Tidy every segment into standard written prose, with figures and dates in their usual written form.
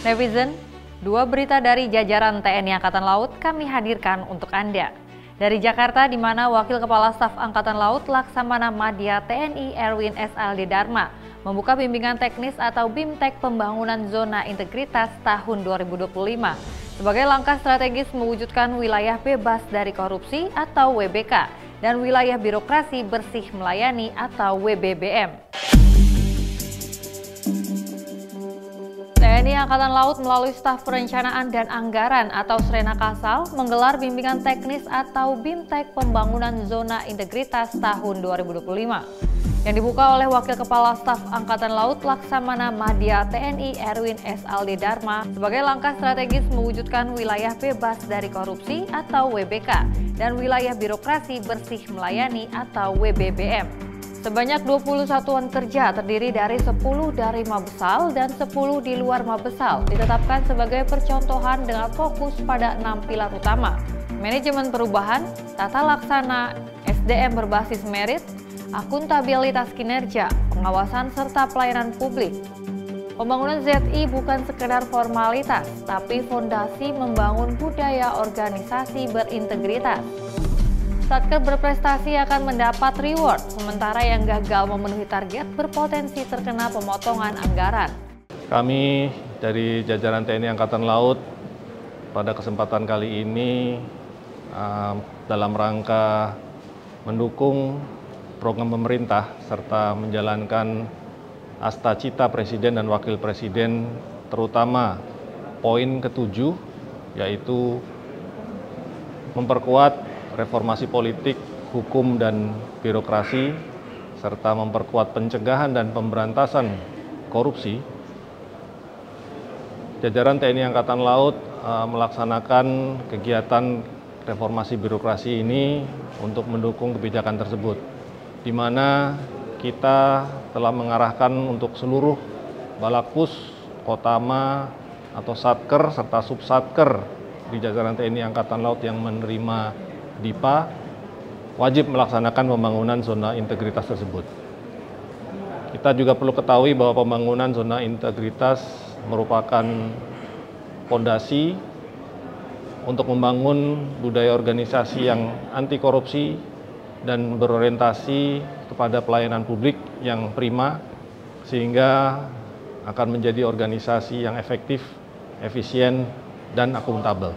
Netizen, dua berita dari jajaran TNI Angkatan Laut kami hadirkan untuk Anda. Dari Jakarta, di mana Wakil Kepala Staf Angkatan Laut Laksamana Madya TNI Erwin S.Aldi Dharma membuka bimbingan teknis atau BIMTEK Pembangunan Zona Integritas tahun 2025 sebagai langkah strategis mewujudkan wilayah bebas dari korupsi atau WBK dan wilayah birokrasi bersih melayani atau WBBM. TNI Angkatan Laut melalui Staf Perencanaan dan Anggaran atau Srena Kasal menggelar bimbingan teknis atau BIMTEK Pembangunan Zona Integritas tahun 2025 yang dibuka oleh Wakil Kepala Staf Angkatan Laut Laksamana Madya TNI Erwin S.Aldi Dharma sebagai langkah strategis mewujudkan wilayah bebas dari korupsi atau WBK dan wilayah birokrasi bersih melayani atau WBBM. Sebanyak 20 satuan kerja terdiri dari 10 dari Mabesal dan 10 di luar Mabesal ditetapkan sebagai percontohan dengan fokus pada 6 pilar utama: manajemen perubahan, tata laksana, SDM berbasis merit, akuntabilitas kinerja, pengawasan serta pelayanan publik. Pembangunan ZI bukan sekedar formalitas, tapi fondasi membangun budaya organisasi berintegritas. Satker berprestasi akan mendapat reward, sementara yang gagal memenuhi target berpotensi terkena pemotongan anggaran. Kami dari jajaran TNI Angkatan Laut pada kesempatan kali ini dalam rangka mendukung program pemerintah serta menjalankan asta-cita Presiden dan Wakil Presiden, terutama poin ke-7 yaitu memperkuat reformasi politik, hukum, dan birokrasi, serta memperkuat pencegahan dan pemberantasan korupsi. Jajaran TNI Angkatan Laut melaksanakan kegiatan reformasi birokrasi ini untuk mendukung kebijakan tersebut, di mana kita telah mengarahkan untuk seluruh Balakpus, Kotama, atau Satker, serta Subsatker di jajaran TNI Angkatan Laut yang menerima DIPA wajib melaksanakan pembangunan zona integritas tersebut. Kita juga perlu ketahui bahwa pembangunan zona integritas merupakan fondasi untuk membangun budaya organisasi yang anti korupsi dan berorientasi kepada pelayanan publik yang prima, sehingga akan menjadi organisasi yang efektif, efisien, dan akuntabel.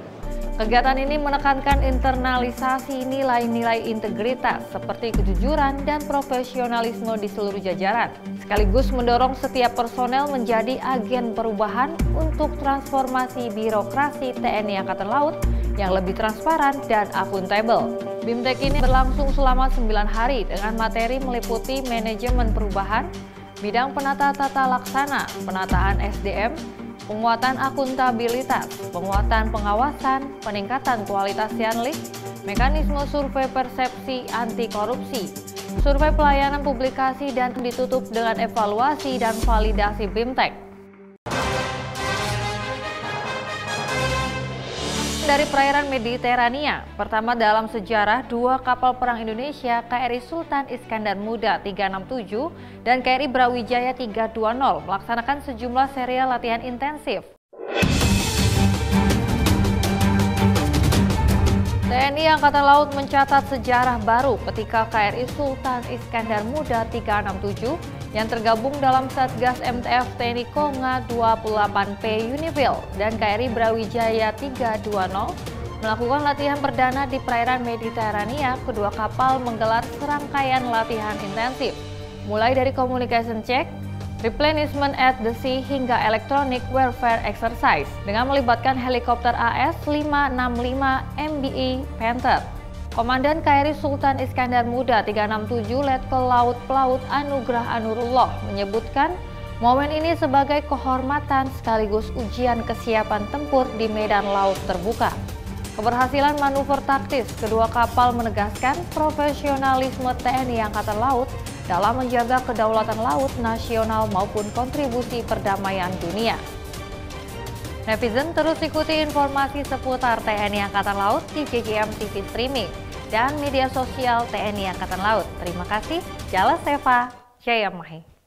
Kegiatan ini menekankan internalisasi nilai-nilai integritas seperti kejujuran dan profesionalisme di seluruh jajaran, sekaligus mendorong setiap personel menjadi agen perubahan untuk transformasi birokrasi TNI Angkatan Laut yang lebih transparan dan akuntabel. BIMTEK ini berlangsung selama 9 hari dengan materi meliputi manajemen perubahan, bidang penata tata laksana, penataan SDM, penguatan akuntabilitas, penguatan pengawasan, peningkatan kualitas Yanlik, mekanisme survei persepsi anti korupsi, survei pelayanan publikasi, dan ditutup dengan evaluasi dan validasi BIMTEK. Dari perairan Mediterania, pertama dalam sejarah, dua kapal perang Indonesia KRI Sultan Iskandar Muda 367 dan KRI Brawijaya 320 melaksanakan sejumlah serial latihan intensif. TNI Angkatan Laut mencatat sejarah baru ketika KRI Sultan Iskandar Muda 367 yang tergabung dalam Satgas MTF TNI Konga 28P Unifil dan KRI Brawijaya 320 melakukan latihan perdana di perairan Mediterania. Kedua kapal menggelar serangkaian latihan intensif, mulai dari communication check, replenishment at the sea, hingga electronic warfare exercise dengan melibatkan helikopter AS-565 MBE Panther. Komandan KRI Sultan Iskandar Muda 367 Letkol Laut Pelaut Anugrah Anurullah menyebutkan momen ini sebagai kehormatan sekaligus ujian kesiapan tempur di medan laut terbuka. Keberhasilan manuver taktis kedua kapal menegaskan profesionalisme TNI Angkatan Laut dalam menjaga kedaulatan laut nasional maupun kontribusi perdamaian dunia. Netizen, terus ikuti informasi seputar TNI Angkatan Laut di JJM TV Streaming dan media sosial TNI Angkatan Laut. Terima kasih. Jala Seva, Jaya Mahi.